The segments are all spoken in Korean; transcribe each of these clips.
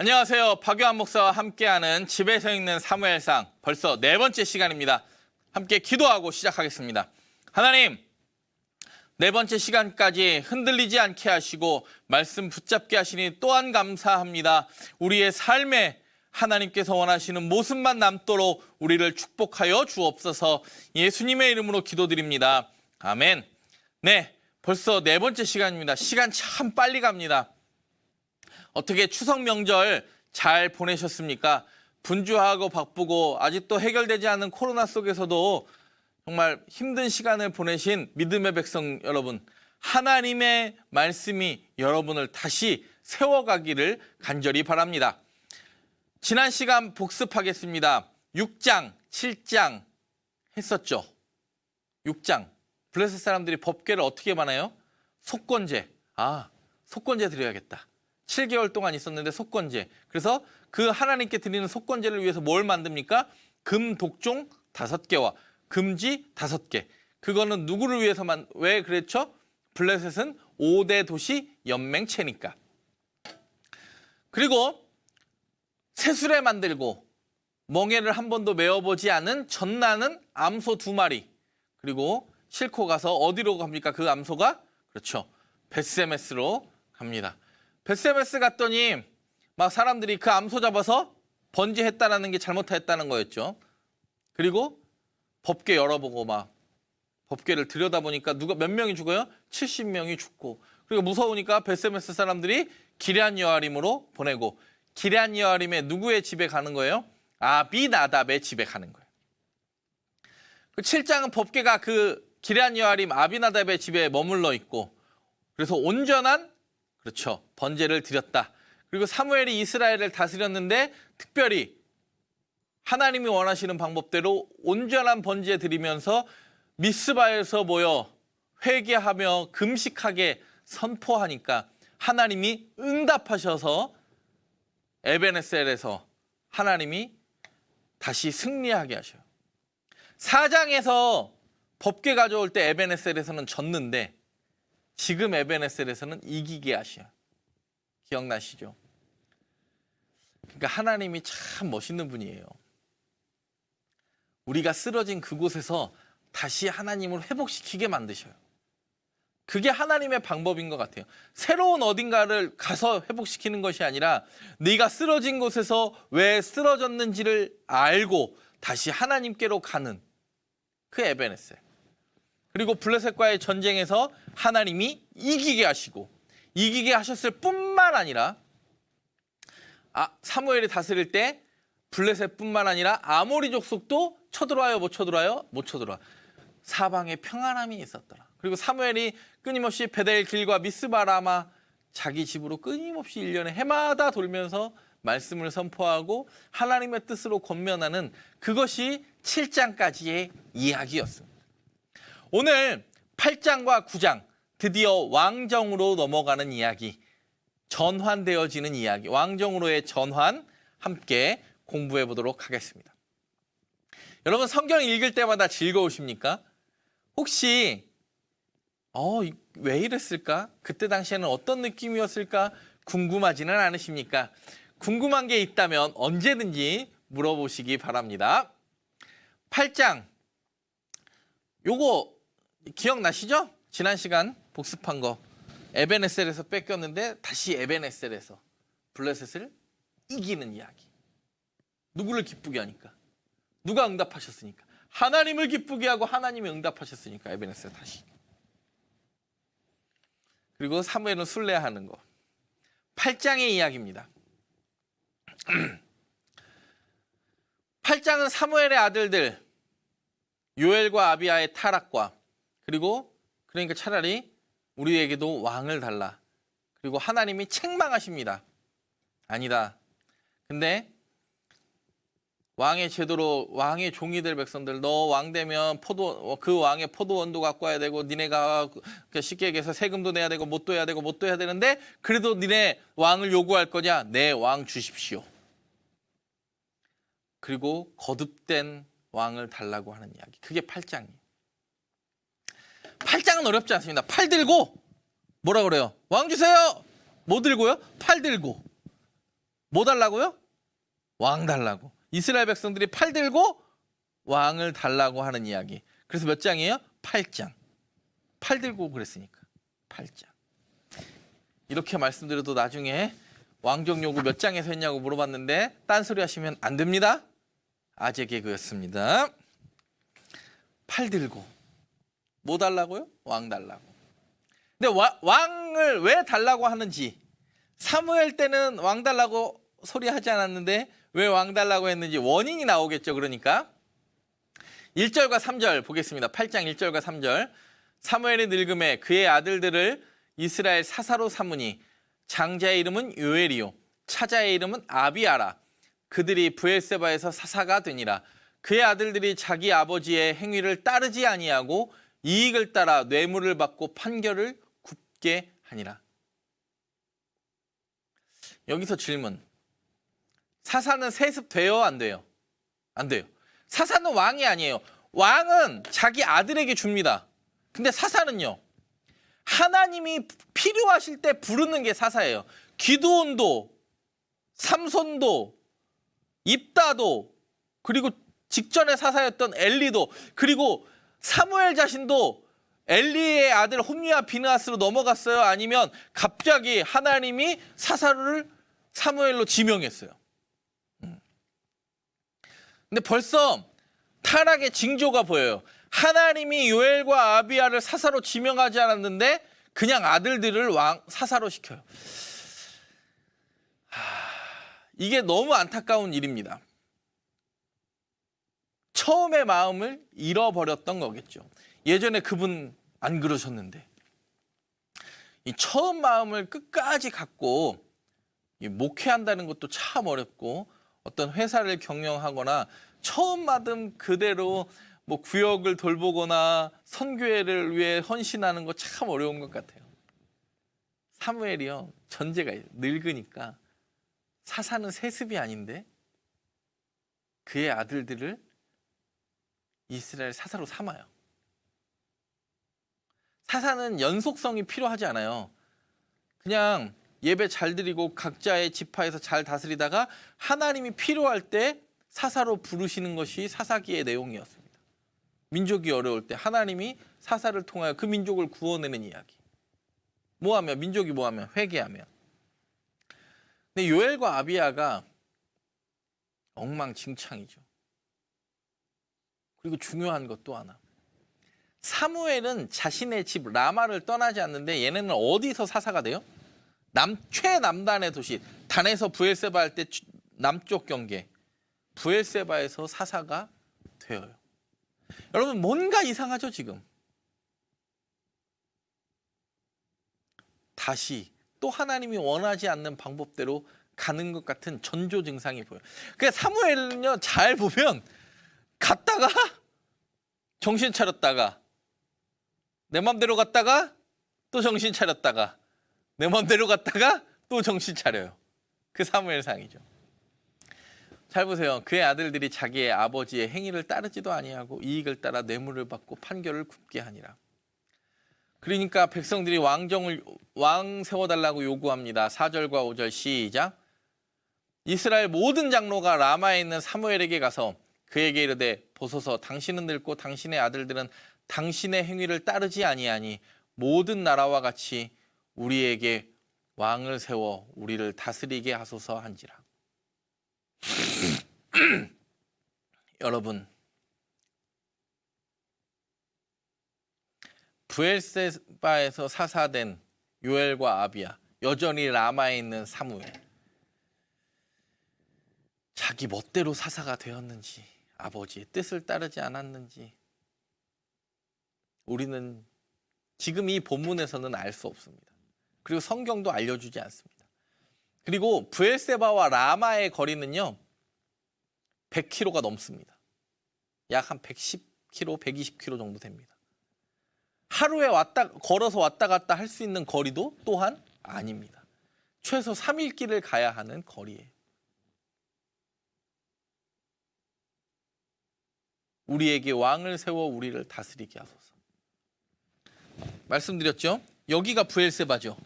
안녕하세요. 박요한 목사와 함께하는 집에서 읽는 사무엘상 벌써 4번째 시간입니다. 함께 기도하고 시작하겠습니다. 하나님, 4번째 시간까지 흔들리지 않게 하시고 말씀 붙잡게 하시니 또한 감사합니다. 우리의 삶에 하나님께서 원하시는 모습만 남도록 우리를 축복하여 주옵소서. 예수님의 이름으로 기도드립니다. 아멘. 네, 벌써 4번째 시간입니다. 시간 참 빨리 갑니다. 어떻게 추석 명절 잘 보내셨습니까? 분주하고 바쁘고 아직도 해결되지 않은 코로나 속에서도 정말 힘든 시간을 보내신 믿음의 백성 여러분, 하나님의 말씀이 여러분을 다시 세워가기를 간절히 바랍니다. 지난 시간 복습하겠습니다. 6장, 7장 했었죠. 6장. 블레셋 사람들이 법궤를 어떻게 만나요? 속건제. 속건제 드려야겠다. 7개월 동안 있었는데 속건제. 그래서 그 하나님께 드리는 속건제를 위해서 뭘 만듭니까? 금 독종 5개와 금지 5개. 그거는 누구를 위해서만, 왜 그랬죠? 블레셋은 5대 도시 연맹체니까. 그리고 새수레 만들고 멍에를 한 번도 메어보지 않은 젖나는 암소 2마리. 그리고 싣고 가서 어디로 갑니까? 그 암소가? 그렇죠. 벳세메스로 갑니다. 벳세메스 갔더니 막 사람들이 그 암소 잡아서 번제했다는 게 잘못했다는 거였죠. 그리고 법궤 열어보고 막 법궤를 들여다보니까 누가 몇 명이 죽어요? 70명이 죽고. 그리고 무서우니까 벳세메스 사람들이 기럇 여아림으로 보내고, 기럇 여아림의 누구의 집에 가는 거예요? 아비나답의 집에 가는 거예요. 그 7장은 법궤가 그 기럇 여아림 아비나답의 집에 머물러 있고, 그래서 온전한, 그렇죠, 번제를 드렸다. 그리고 사무엘이 이스라엘을 다스렸는데 특별히 하나님이 원하시는 방법대로 온전한 번제 드리면서 미스바에서 모여 회개하며 금식하게 선포하니까 하나님이 응답하셔서 에베네셀에서 하나님이 다시 승리하게 하셔요. 4장에서 법궤 가져올 때 에베네셀에서는 졌는데 지금 에베네셀에서는 이기게 하셔요. 기억나시죠? 그러니까 하나님이 참 멋있는 분이에요. 우리가 쓰러진 그곳에서 다시 하나님을 회복시키게 만드셔요. 그게 하나님의 방법인 것 같아요. 새로운 어딘가를 가서 회복시키는 것이 아니라 네가 쓰러진 곳에서 왜 쓰러졌는지를 알고 다시 하나님께로 가는 그 에베네셀. 그리고 블레셋과의 전쟁에서 하나님이 이기게 하시고, 이기게 하셨을 뿐만 아니라 사무엘이 다스릴 때 블레셋뿐만 아니라 아모리 족속도 쳐들어와요? 못 쳐들어와요? 못 쳐들어와. 사방에 평안함이 있었더라. 그리고 사무엘이 끊임없이 베델 길과 미스바라마 자기 집으로 끊임없이 1년에 해마다 돌면서 말씀을 선포하고 하나님의 뜻으로 권면하는 그것이 7장까지의 이야기였습니다. 오늘 8장과 9장 드디어 왕정으로 넘어가는 이야기, 전환되어지는 이야기, 왕정으로의 전환 함께 공부해 보도록 하겠습니다. 여러분, 성경 읽을 때마다 즐거우십니까? 혹시 왜 이랬을까? 그때 당시에는 어떤 느낌이었을까? 궁금하지는 않으십니까? 궁금한 게 있다면 언제든지 물어보시기 바랍니다. 8장, 요거 기억나시죠? 지난 시간 복습한 거. 에베네셀에서 뺏겼는데 다시 에베네셀에서 블레셋을 이기는 이야기. 누구를 기쁘게 하니까? 누가 응답하셨으니까? 하나님을 기쁘게 하고 하나님이 응답하셨으니까 에베네셀 다시. 그리고 사무엘은 순례하는 거. 8장의 이야기입니다. 8장은 사무엘의 아들들 요엘과 아비야의 타락과, 그리고 그러니까 차라리 우리에게도 왕을 달라. 그리고 하나님이 책망하십니다. 아니다. 근데 왕의 제도로 왕의 종이 될 백성들, 너 왕 되면 그 왕의 포도원도 갖고 와야 되고, 니네가 쉽게 얘기해서 세금도 내야 되고, 못 둬야 되고, 못 둬야 되는데, 그래도 니네 왕을 요구할 거냐? 네, 왕 주십시오. 그리고 거듭된 왕을 달라고 하는 이야기. 그게 8장이에요. 8장은 어렵지 않습니다. 팔 들고 뭐라 그래요? 왕 주세요. 뭐 들고요? 팔 들고. 뭐 달라고요? 왕 달라고. 이스라엘 백성들이 팔 들고 왕을 달라고 하는 이야기. 그래서 몇 장이에요? 8장. 팔 들고 그랬으니까 8장. 이렇게 말씀드려도 나중에 왕정 요구 몇 장에서 했냐고 물어봤는데 딴소리 하시면 안 됩니다. 아재 개그였습니다. 팔 들고 뭐 달라고요? 왕 달라고. 근데 왕을 왜 달라고 하는지, 사무엘 때는 왕 달라고 소리하지 않았는데 왜 왕 달라고 했는지 원인이 나오겠죠. 그러니까 1절과 3절 보겠습니다. 8장 1절과 3절. 사무엘이 늙음에 그의 아들들을 이스라엘 사사로 삼으니 장자의 이름은 요엘이요 차자의 이름은 아비아라. 그들이 브엘세바에서 사사가 되니라. 그의 아들들이 자기 아버지의 행위를 따르지 아니하고 이익을 따라 뇌물을 받고 판결을 굽게 하니라. 여기서 질문. 사사는 세습돼요? 안 돼요? 안 돼요. 사사는 왕이 아니에요. 왕은 자기 아들에게 줍니다. 근데 사사는요. 하나님이 필요하실 때 부르는 게 사사예요. 기드온도, 삼손도, 입다도, 그리고 직전에 사사였던 엘리도, 그리고 사무엘 자신도 엘리의 아들 홈리와 비느하스로 넘어갔어요? 아니면 갑자기 하나님이 사사를 사무엘로 지명했어요? 근데 벌써 타락의 징조가 보여요. 하나님이 요엘과 아비야를 사사로 지명하지 않았는데 그냥 아들들을 사사로 시켜요. 이게 너무 안타까운 일입니다. 처음의 마음을 잃어버렸던 거겠죠. 예전에 그분 안 그러셨는데. 이 처음 마음을 끝까지 갖고 목회한다는 것도 참 어렵고, 어떤 회사를 경영하거나 처음 받은 그대로 뭐 구역을 돌보거나 선교회를 위해 헌신하는 거 참 어려운 것 같아요. 사무엘이요, 전제가 늙으니까 사사는 세습이 아닌데 그의 아들들을 이스라엘 사사로 삼아요. 사사는 연속성이 필요하지 않아요. 그냥 예배 잘 드리고 각자의 지파에서 잘 다스리다가 하나님이 필요할 때 사사로 부르시는 것이 사사기의 내용이었습니다. 민족이 어려울 때 하나님이 사사를 통하여 그 민족을 구원내는 이야기. 뭐하면? 민족이 뭐하면? 회개하면. 근데 요엘과 아비야가 엉망진창이죠. 그리고 중요한 것 또 하나. 사무엘은 자신의 집 라마를 떠나지 않는데 얘네는 어디서 사사가 돼요? 최남단의 도시, 단에서 브엘세바 할 때 남쪽 경계, 브엘세바에서 사사가 되어요. 여러분, 뭔가 이상하죠 지금? 다시 또 하나님이 원하지 않는 방법대로 가는 것 같은 전조 증상이 보여요. 그러니까 사무엘은요, 잘 보면 갔다가 정신 차렸다가 내 맘대로 갔다가 또 정신 차렸다가 내 맘대로 갔다가 또 정신 차려요. 그 사무엘상이죠. 잘 보세요. 그의 아들들이 자기의 아버지의 행위를 따르지도 아니하고 이익을 따라 뇌물을 받고 판결을 굽게 하니라. 그러니까 백성들이 왕 세워달라고 요구합니다. 4절과 5절 시작. 이스라엘 모든 장로가 라마에 있는 사무엘에게 가서 그에게 이르되 보소서, 당신은 늙고 당신의 아들들은 당신의 행위를 따르지 아니하니 모든 나라와 같이 우리에게 왕을 세워 우리를 다스리게 하소서 한지라. 여러분, 브엘세바에서 사사된 요엘과 아비야, 여전히 라마에 있는 사무엘, 자기 멋대로 사사가 되었는지 아버지의 뜻을 따르지 않았는지 우리는 지금 이 본문에서는 알 수 없습니다. 그리고 성경도 알려주지 않습니다. 그리고 브엘세바와 라마의 거리는요 100km가 넘습니다. 약 한 110km, 120km 정도 됩니다. 하루에 걸어서 왔다 갔다 할 수 있는 거리도 또한 아닙니다. 최소 3일 길을 가야 하는 거리예요. 우리에게 왕을 세워 우리를 다스리게 하소서. 말씀드렸죠? 여기가 브엘세바죠.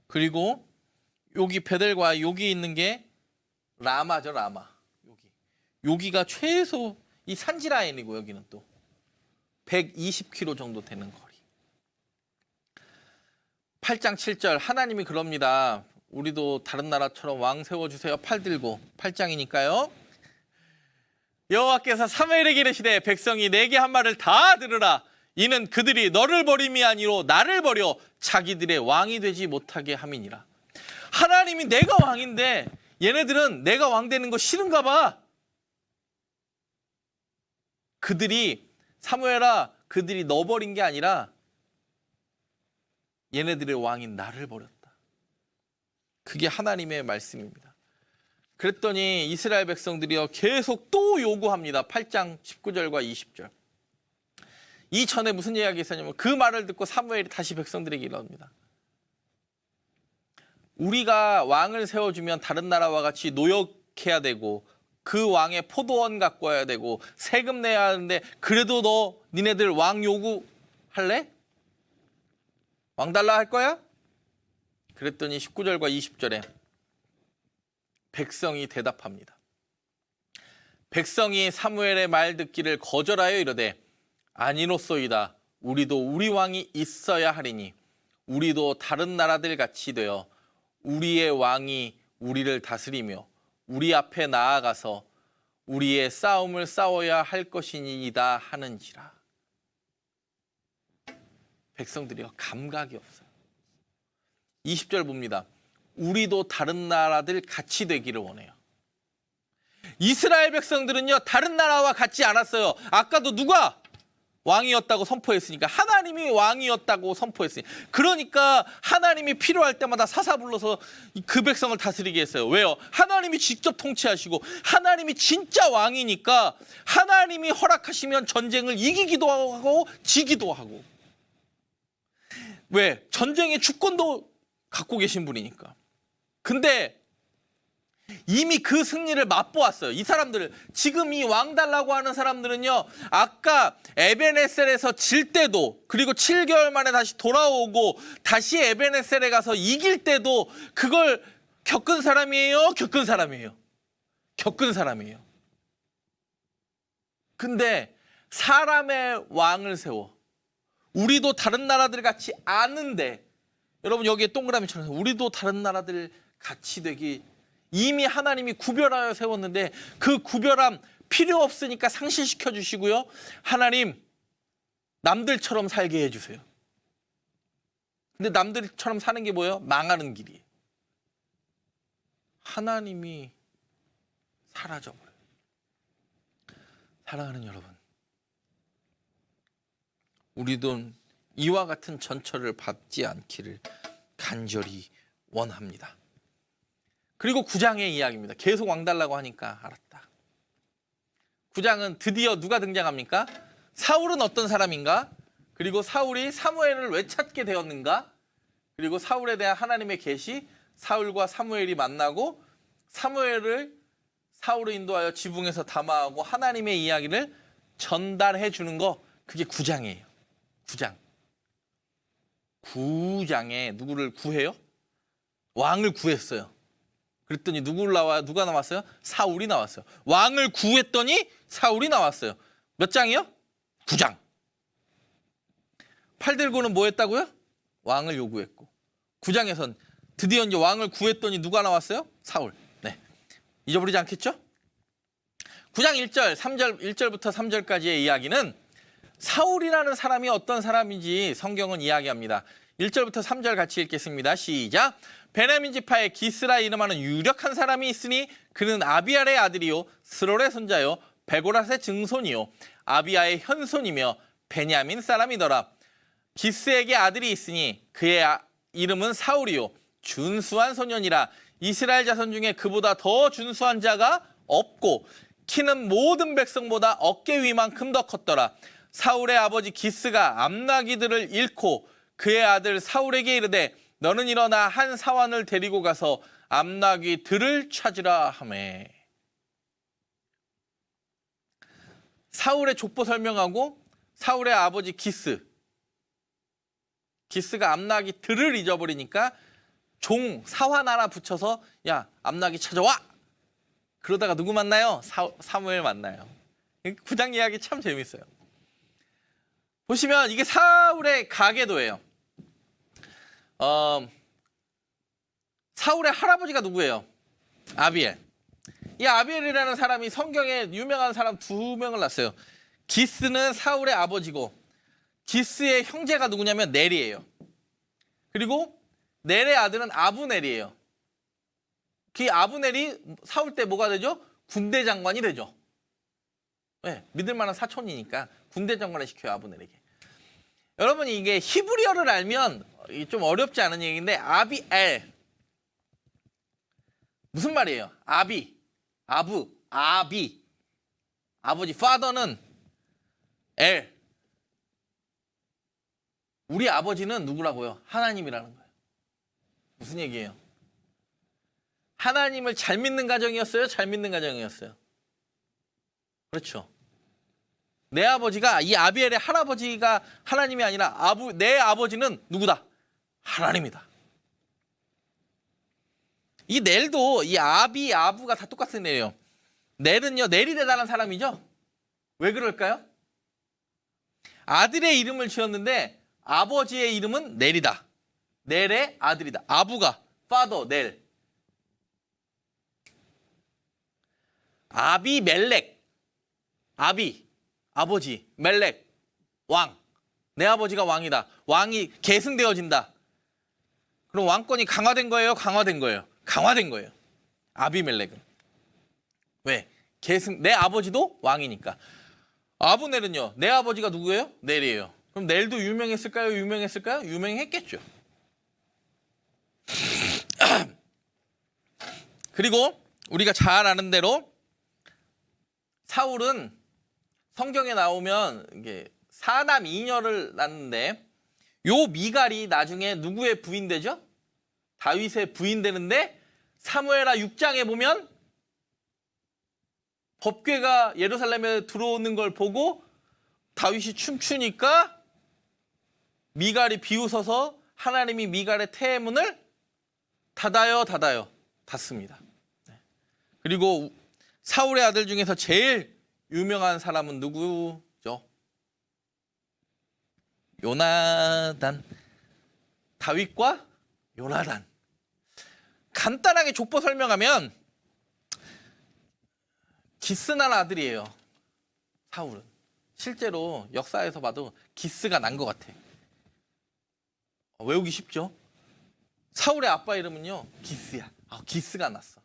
그리고 여기 베델과 여기 있는 게 라마죠, 라마. 여기가 최소 이 산지 라인이고 여기는 또 120km 정도 되는 거리. 8장 7절 하나님이 그럽니다. 우리도 다른 나라처럼 왕 세워주세요. 팔 들고 8장이니까요. 여호와께서 사무엘에게 이르시되 백성이 내게 한 말을 다 들으라. 이는 그들이 너를 버림이 아니로 나를 버려 자기들의 왕이 되지 못하게 함이니라. 하나님이 내가 왕인데 얘네들은 내가 왕 되는 거 싫은가 봐. 그들이 사무엘아 그들이 너 버린 게 아니라 얘네들의 왕인 나를 버렸다. 그게 하나님의 말씀입니다. 그랬더니 이스라엘 백성들이요 계속 또 요구합니다. 8장 19절과 20절. 이전에 무슨 이야기 있었냐면 그 말을 듣고 사무엘이 다시 백성들에게 이럽니다. 우리가 왕을 세워주면 다른 나라와 같이 노역해야 되고 그 왕의 포도원 갖고 와야 되고 세금 내야 하는데 그래도 니네들 왕 요구할래? 왕 달라 할 거야? 그랬더니 19절과 20절에 백성이 대답합니다. 백성이 사무엘의 말 듣기를 거절하여 이르되 아니로소이다. 우리도 우리 왕이 있어야 하리니 우리도 다른 나라들 같이 되어 우리의 왕이 우리를 다스리며 우리 앞에 나아가서 우리의 싸움을 싸워야 할 것이니이다 하는지라. 백성들이요 감각이 없어요. 20절 봅니다. 우리도 다른 나라들 같이 되기를 원해요. 이스라엘 백성들은요 다른 나라와 같지 않았어요. 아까도 누가 왕이었다고 선포했으니까 하나님이 왕이었다고 선포했으니까 그러니까 하나님이 필요할 때마다 사사 불러서 그 백성을 다스리게 했어요. 왜요? 하나님이 직접 통치하시고 하나님이 진짜 왕이니까 하나님이 허락하시면 전쟁을 이기기도 하고 지기도 하고 왜? 전쟁의 주권도 갖고 계신 분이니까. 근데 이미 그 승리를 맛보았어요. 이 사람들을 지금 이 왕 달라고 하는 사람들은요 아까 에벤에셀에서 질 때도 그리고 7개월 만에 다시 돌아오고 다시 에벤에셀에 가서 이길 때도 그걸 겪은 사람이에요? 겪은 사람이에요? 겪은 사람이에요. 근데 사람의 왕을 세워 우리도 다른 나라들 같이 아는데 여러분 여기에 동그라미처럼 우리도 다른 나라들 같이 되기 이미 하나님이 구별하여 세웠는데 그 구별함 필요 없으니까 상실시켜 주시고요. 하나님 남들처럼 살게 해주세요. 근데 남들처럼 사는 게 뭐예요? 망하는 길이에요. 하나님이 사라져버려요. 사랑하는 여러분, 우리도 이와 같은 전철을 밟지 않기를 간절히 원합니다. 그리고 9장의 이야기입니다. 계속 왕 달라고 하니까 알았다. 9장은 드디어 누가 등장합니까? 사울은 어떤 사람인가? 그리고 사울이 사무엘을 왜 찾게 되었는가? 그리고 사울에 대한 하나님의 계시, 사울과 사무엘이 만나고 사무엘을 사울을 인도하여 지붕에서 담화하고 하나님의 이야기를 전달해 주는 거, 그게 9장이에요. 9장. 9장에 누구를 구해요? 왕을 구했어요. 그랬더니 누가 나왔어요? 사울이 나왔어요. 왕을 구했더니 사울이 나왔어요. 몇 장이요? 9장. 팔 들고는 뭐 했다고요? 왕을 요구했고. 9장에선 드디어 이제 왕을 구했더니 누가 나왔어요? 사울. 네. 잊어버리지 않겠죠? 9장 1절, 3절, 1절부터 3절까지의 이야기는 사울이라는 사람이 어떤 사람인지 성경은 이야기합니다. 1절부터 3절 같이 읽겠습니다. 시작. 베냐민 지파에 기스라 이름하는 유력한 사람이 있으니 그는 아비알의 아들이요 스롤의 손자요 베고랏의 증손이요 아비야의 현손이며 베냐민 사람이더라. 기스에게 아들이 있으니 그의 이름은 사울이요 준수한 소년이라. 이스라엘 자손 중에 그보다 더 준수한 자가 없고 키는 모든 백성보다 어깨 위만큼 더 컸더라. 사울의 아버지 기스가 암나기들을 잃고 그의 아들 사울에게 이르되 너는 일어나 한 사환을 데리고 가서 암나귀들을 찾으라 하매. 사울의 족보 설명하고 사울의 아버지 기스가 암나귀들을 잊어버리니까 종 사환 하나 붙여서 야 암나귀 찾아와. 그러다가 누구 만나요? 사무엘 만나요. 9장 이야기 참 재밌어요. 보시면 이게 사울의 가계도예요. 사울의 할아버지가 누구예요? 아비엘. 이 아비엘이라는 사람이 성경에 유명한 사람 2명을 낳았어요. 기스는 사울의 아버지고 기스의 형제가 누구냐면 넬이에요. 그리고 넬의 아들은 아브넬이에요. 그 아브넬이 사울 때 뭐가 되죠? 군대 장관이 되죠. 네, 믿을 만한 사촌이니까 군대 장관을 시켜요, 아브넬에게. 여러분, 이게 히브리어를 알면 좀 어렵지 않은 얘기인데 아비엘 무슨 말이에요? 아비, 아비, 아버지, father는 엘. 우리 아버지는 누구라고요? 하나님이라는 거예요. 무슨 얘기예요? 하나님을 잘 믿는 가정이었어요? 잘 믿는 가정이었어요? 그렇죠. 내 아버지가, 이 아비엘의 할아버지가 하나님이 아니라 내 아버지는 누구다? 하나님이다. 이 넬도 이 아부가 다 똑같은 넬이에요. 넬은요, 넬이 대단한 사람이죠. 왜 그럴까요? 아들의 이름을 지었는데 아버지의 이름은 넬이다. 넬의 아들이다. 아부가 father 넬. 아비멜렉, 아버지, 멜렉, 왕. 내 아버지가 왕이다. 왕이 계승되어진다. 그럼 왕권이 강화된 거예요? 강화된 거예요? 강화된 거예요. 아비멜렉은. 왜? 내 아버지도 왕이니까. 아브넬은요, 내 아버지가 누구예요? 넬이에요. 그럼 넬도 유명했을까요? 유명했을까요? 유명했겠죠. 그리고 우리가 잘 아는 대로 사울은 성경에 나오면 이게 4남 2녀를 낳는데 요 미갈이 나중에 누구의 부인 되죠? 다윗의 부인 되는데 사무엘하 6장에 보면 법궤가 예루살렘에 들어오는 걸 보고 다윗이 춤추니까 미갈이 비웃어서 하나님이 미갈의 태문을 닫습니다. 그리고 사울의 아들 중에서 제일 유명한 사람은 누구죠? 요나단. 다윗과 요나단. 간단하게 족보 설명하면 기스난 아들이에요. 사울은. 실제로 역사에서 봐도 기스가 난 것 같아. 외우기 쉽죠? 사울의 아빠 이름은요, 기스야. 기스가 났어.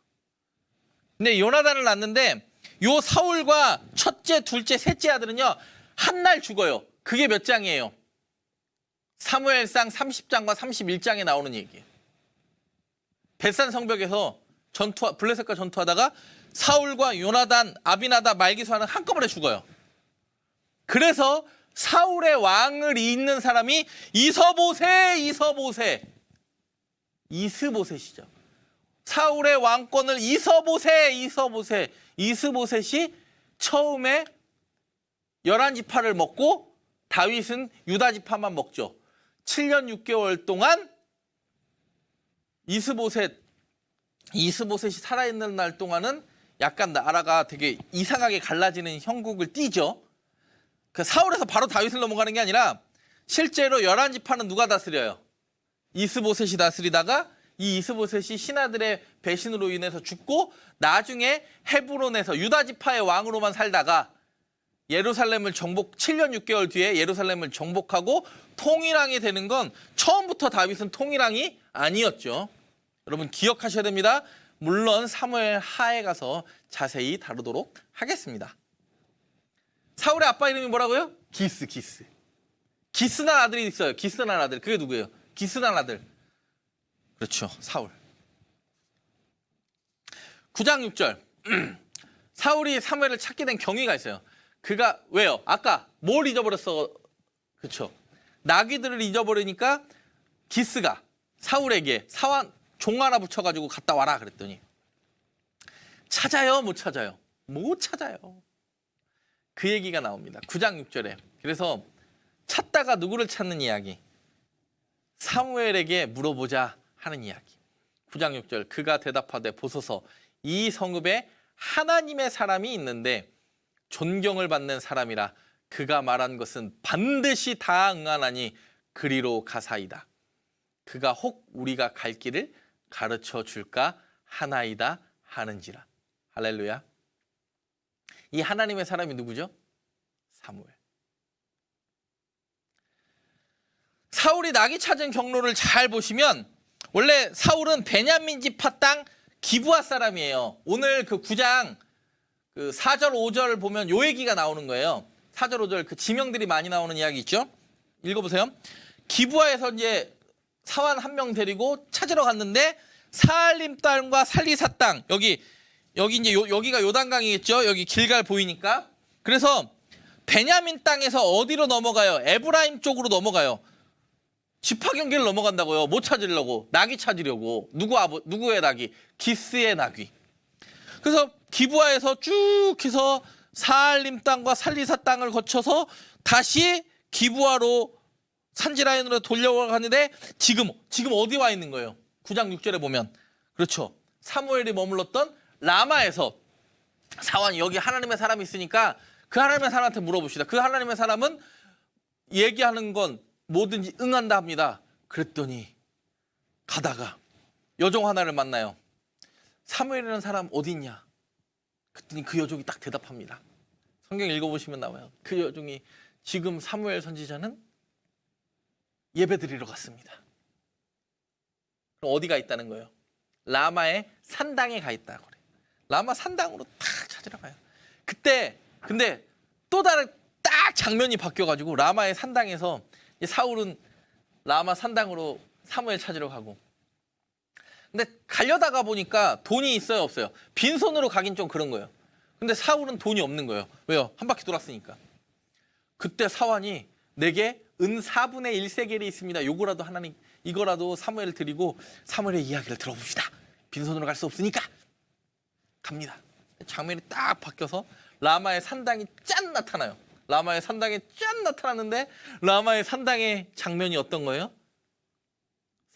근데 요나단을 낳는데 요 사울과 첫째, 둘째, 셋째 아들은요, 한 날 죽어요. 그게 몇 장이에요? 사무엘상 30장과 31장에 나오는 얘기예요. 벳산 성벽에서 블레셋과 전투하다가 사울과 요나단, 아비나답, 말기수아는 한꺼번에 죽어요. 그래서 사울의 왕을 잇는 사람이 이스보셋이죠. 사울의 왕권을 이스보셋이 처음에 11지파를 먹고 다윗은 유다지파만 먹죠. 7년 6개월 동안 이스보셋이 살아있는 날 동안은 약간 나라가 되게 이상하게 갈라지는 형국을 띠죠. 그 사울에서 바로 다윗을 넘어가는 게 아니라 실제로 11지파는 누가 다스려요? 이스보셋이 다스리다가 이 이스보셋이 신하들의 배신으로 인해서 죽고 나중에 헤브론에서 유다지파의 왕으로만 살다가 예루살렘을 7년 6개월 뒤에 예루살렘을 정복하고 통일왕이 되는 건 처음부터 다윗은 통일왕이 아니었죠. 여러분 기억하셔야 됩니다. 물론 사무엘 하에 가서 자세히 다루도록 하겠습니다. 사울의 아빠 이름이 뭐라고요? 기스. 기스난 아들이 있어요. 기스난 아들. 그게 누구예요? 기스난 아들. 그렇죠. 사울. 9장 6절. 사울이 사무엘을 찾게 된 경위가 있어요. 그가 왜요? 아까 뭘 잊어버렸어? 그렇죠. 나귀들을 잊어버리니까 기스가 사울에게 종 하나 붙여가지고 갔다 와라 그랬더니 찾아요? 못 찾아요? 못 찾아요. 그 얘기가 나옵니다. 9장 6절에. 그래서 찾다가 누구를 찾는 이야기? 사무엘에게 물어보자 하는 이야기. 9장 6절. 그가 대답하되 보소서 이 성읍에 하나님의 사람이 있는데 존경을 받는 사람이라 그가 말한 것은 반드시 다 응하나니 그리로 가사이다. 그가 혹 우리가 갈 길을 가르쳐 줄까 하나이다 하는지라. 할렐루야. 이 하나님의 사람이 누구죠? 사무엘. 사울이 낙이 찾은 경로를 잘 보시면 원래 사울은 베냐민 지파 땅 기브아 사람이에요. 오늘 그 9장 4절 5절 보면 요 얘기가 나오는 거예요. 4절 5절 그 지명들이 많이 나오는 이야기 있죠. 읽어보세요. 기브아에서 이제 사환 한 명 데리고 찾으러 갔는데 사알림 땅과 살리사 땅 여기 이제 여기가 요단강이겠죠. 여기 길갈 보이니까. 그래서 베냐민 땅에서 어디로 넘어가요? 에브라임 쪽으로 넘어가요. 지파 경계를 넘어간다고요. 뭐 찾으려고? 낙이 찾으려고. 누구의 낙이? 기스의 낙이. 그래서 기브아에서 쭉 해서 사알림 땅과 살리사 땅을 거쳐서 다시 기브아로 산지라인으로 돌려가는데 지금 어디 와 있는 거예요? 9장 6절에 보면. 그렇죠. 사무엘이 머물렀던 라마에서 사환이 여기 하나님의 사람이 있으니까 그 하나님의 사람한테 물어봅시다. 그 하나님의 사람은 얘기하는 건 뭐든지 응한다 합니다. 그랬더니 가다가 여종 하나를 만나요. 사무엘이라는 사람 어디 있냐? 그랬더니 그 여종이 딱 대답합니다. 성경 읽어보시면 나와요. 그 여종이 지금 사무엘 선지자는 예배 드리러 갔습니다. 그럼 어디가 있다는 거예요? 라마의 산당에 가 있다고 그래요. 라마 산당으로 딱 찾으러 가요. 그때 근데 또 다른 딱 장면이 바뀌어가지고 라마의 산당에서 사울은 라마 산당으로 사무엘 찾으러 가고 근데 가려다가 보니까 돈이 있어요 없어요? 빈손으로 가긴 좀 그런 거예요. 근데 사울은 돈이 없는 거예요. 왜요? 한 바퀴 돌았으니까. 그때 사환이 내게 은 4분의 1세겔이 있습니다. 이거라도 사무엘 드리고 사무엘의 이야기를 들어봅시다. 빈손으로 갈 수 없으니까 갑니다. 장면이 딱 바뀌어서 라마의 산당이 짠 나타나요. 라마의 산당에 짠 나타났는데 라마의 산당의 장면이 어떤 거예요?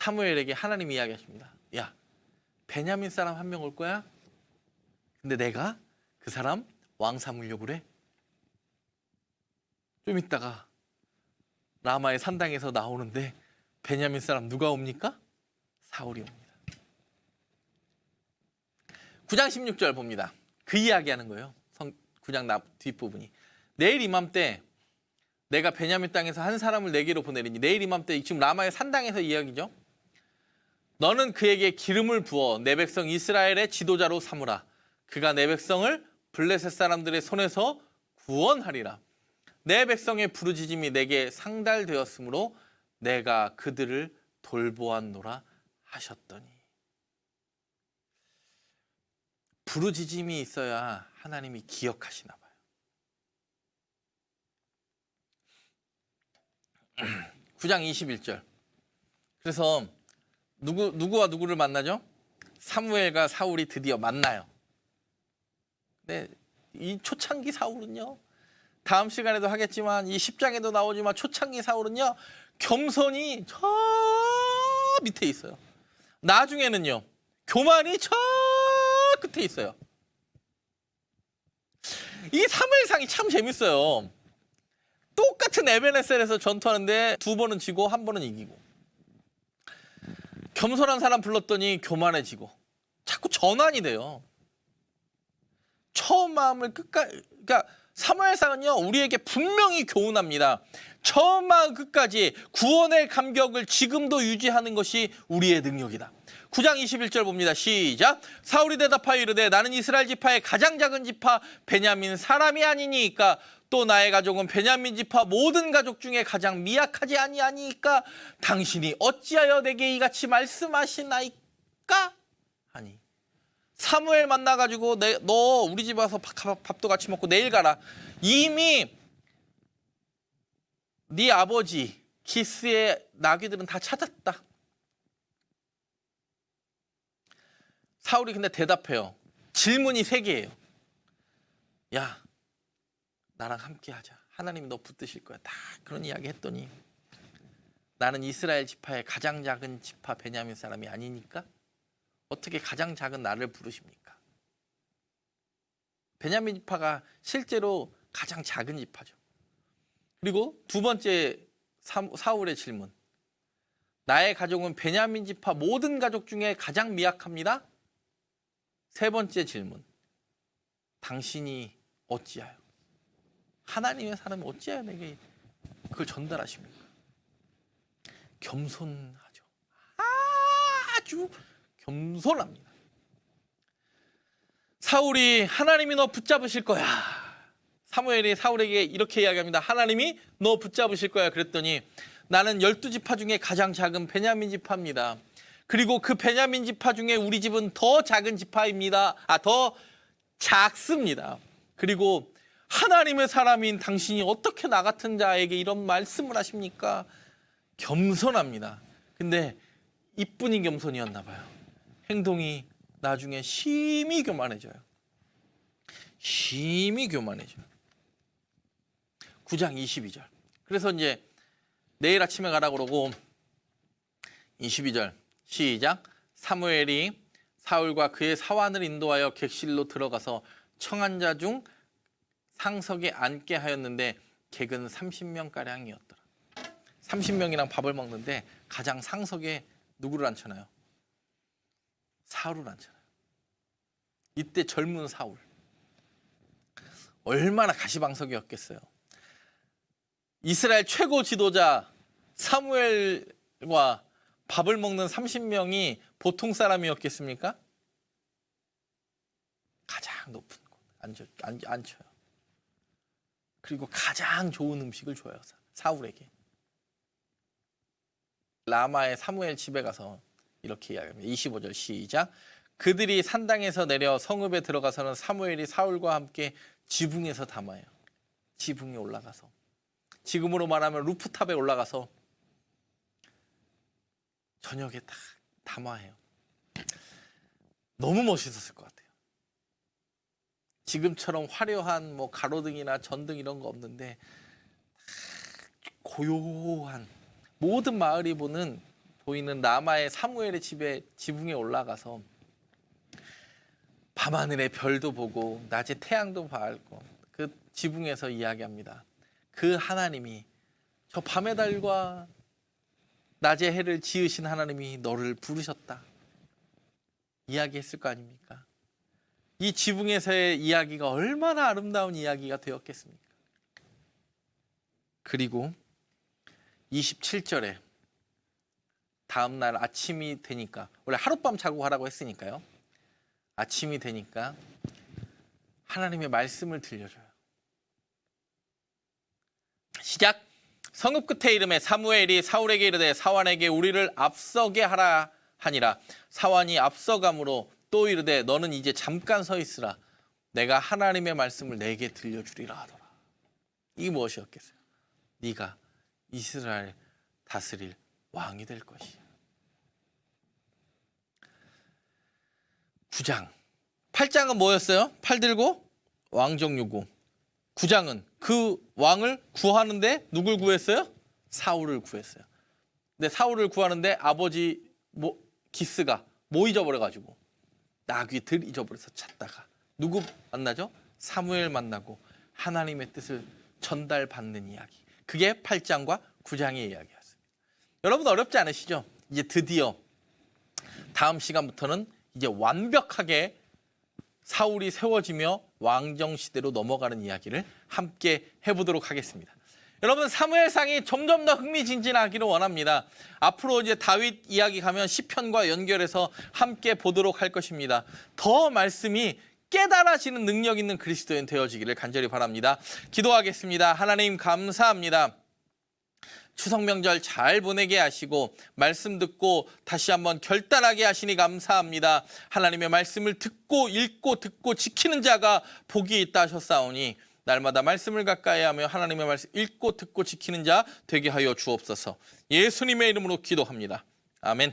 사무엘에게 하나님이 이야기하십니다. 야, 베냐민 사람 한 명 올 거야? 근데 내가 그 사람 왕 삼으려고 그래? 좀 있다가 라마의 산당에서 나오는데 베냐민 사람 누가 옵니까? 사울이 옵니다. 9장 16절 봅니다. 그 이야기하는 거예요. 9장 뒷부분이. 내일 이맘때 내가 베냐민 땅에서 한 사람을 내게로 보내리니 내일 이맘때 지금 라마의 산당에서 이야기죠. 너는 그에게 기름을 부어 내 백성 이스라엘의 지도자로 삼으라. 그가 내 백성을 블레셋 사람들의 손에서 구원하리라. 내 백성의 부르짖음이 내게 상달되었으므로 내가 그들을 돌보았노라 하셨더니. 부르짖음이 있어야 하나님이 기억하시나 봐요. 9장 21절. 그래서 누구와 누구를 만나죠? 사무엘과 사울이 드디어 만나요. 근데 이 초창기 사울은요. 다음 시간에도 하겠지만 이 10장에도 나오지만 초창기 사울은요. 겸손이 저 밑에 있어요. 나중에는요. 교만이 저 끝에 있어요. 이 사무엘상이 참 재밌어요. 똑같은 에베네셀에서 전투하는데 2번은 지고 1번은 이기고 겸손한 사람 불렀더니 교만해지고 자꾸 전환이 돼요. 처음 마음을 끝까지 그러니까 사무엘상은요 우리에게 분명히 교훈합니다. 처음 마음 끝까지 구원의 감격을 지금도 유지하는 것이 우리의 능력이다. 9장 21절 봅니다. 시작. 사울이 대답하여 이르되 나는 이스라엘 지파의 가장 작은 지파 베냐민 사람이 아니니까 또 나의 가족은 베냐민 지파 모든 가족 중에 가장 미약하지 아니하니까 당신이 어찌하여 내게 이같이 말씀하시나이까 하니. 사무엘 만나가지고 너 우리 집 와서 밥도 같이 먹고 내일 가라. 이미 네 아버지 기스의 나귀들은 다 찾았다. 사울이 근데 대답해요. 질문이 3개예요. 야, 나랑 함께 하자. 하나님이 너 붙드실 거야. 다 그런 이야기 했더니 나는 이스라엘 지파의 가장 작은 지파 베냐민 사람이 아니니까 어떻게 가장 작은 나를 부르십니까? 베냐민 지파가 실제로 가장 작은 지파죠. 그리고 두 번째 사울의 질문. 나의 가족은 베냐민 지파 모든 가족 중에 가장 미약합니다. 세 번째 질문. 당신이 어찌하여, 하나님의 사람이 어찌하여 내게 그걸 전달하십니까? 겸손하죠. 아주 겸손합니다. 사울이 하나님이 너 붙잡으실 거야. 사무엘이 사울에게 이렇게 이야기합니다. 하나님이 너 붙잡으실 거야. 그랬더니 나는 12지파 중에 가장 작은 베냐민 지파입니다. 그리고 그 베냐민 지파 중에 우리 집은 더 작은 지파입니다. 더 작습니다. 그리고 하나님의 사람인 당신이 어떻게 나 같은 자에게 이런 말씀을 하십니까? 겸손합니다. 근데 이뿐인 겸손이었나 봐요. 행동이 나중에 심히 교만해져요. 심히 교만해져요. 9장 22절. 그래서 이제 내일 아침에 가라 그러고 22절 시작. 사무엘이 사울과 그의 사환을 인도하여 객실로 들어가서 청한 자 중 상석에 앉게 하였는데 객은 30명가량이었더라. 30명이랑 밥을 먹는데 가장 상석에 누구를 앉혀놔요? 사울을 앉혀놔요. 이때 젊은 사울. 얼마나 가시방석이었겠어요. 이스라엘 최고 지도자 사무엘과 밥을 먹는 30명이 보통 사람이었겠습니까? 가장 높은 곳 앉혀요. 그리고 가장 좋은 음식을 줘요. 사울에게. 라마의 사무엘 집에 가서 이렇게 이야기합니다. 25절 시작. 그들이 산당에서 내려 성읍에 들어가서는 사무엘이 사울과 함께 지붕에서 담아요. 지붕에 올라가서. 지금으로 말하면 루프탑에 올라가서 저녁에 다 담화해요. 너무 멋있었을 것 같아요. 지금처럼 화려한 뭐 가로등이나 전등 이런 거 없는데 고요한 모든 마을이 보이는 라마의 사무엘의 집에 지붕에 올라가서 밤하늘의 별도 보고 낮에 태양도 밝고 그 지붕에서 이야기합니다. 그 하나님이 저 밤의 달과 낮의 해를 지으신 하나님이 너를 부르셨다. 이야기했을 거 아닙니까? 이 지붕에서의 이야기가 얼마나 아름다운 이야기가 되었겠습니까? 그리고 27절에 다음 날 아침이 되니까, 원래 하룻밤 자고 가라고 했으니까요. 아침이 되니까 하나님의 말씀을 들려줘요. 시작. 성읍 끝에 이름에 사무엘이 사울에게 이르되 사환에게 우리를 앞서게 하라 하니라. 사환이 앞서감으로 또 이르되 너는 이제 잠깐 서 있으라. 내가 하나님의 말씀을 내게 들려주리라 하더라. 이게 무엇이었겠어요? 네가 이스라엘 다스릴 왕이 될 것이야. 9장. 8장은 뭐였어요? 팔 들고 왕정 요구. 9장은 그 왕을 구하는데 누굴 구했어요? 사울을 구했어요. 근데 사울을 구하는데 아버지 기스가 뭐 잊어버려가지고 나귀들 잊어버려서 찾다가 누구 만나죠? 사무엘 만나고 하나님의 뜻을 전달받는 이야기. 그게 8장과 9장의 이야기였습니다. 여러분 어렵지 않으시죠? 이제 드디어 다음 시간부터는 이제 완벽하게 사울이 세워지며 왕정시대로 넘어가는 이야기를 함께 해보도록 하겠습니다. 여러분 사무엘상이 점점 더 흥미진진하기를 원합니다. 앞으로 이제 다윗 이야기 가면 시편과 연결해서 함께 보도록 할 것입니다. 더 말씀이 깨달아지는 능력 있는 그리스도인 되어지기를 간절히 바랍니다. 기도하겠습니다. 하나님 감사합니다. 추석 명절 잘 보내게 하시고 말씀 듣고 다시 한번 결단하게 하시니 감사합니다. 하나님의 말씀을 듣고 읽고 듣고 지키는 자가 복이 있다 하셨사오니 날마다 말씀을 가까이 하며 하나님의 말씀 읽고 듣고 지키는 자 되게 하여 주옵소서. 예수님의 이름으로 기도합니다. 아멘.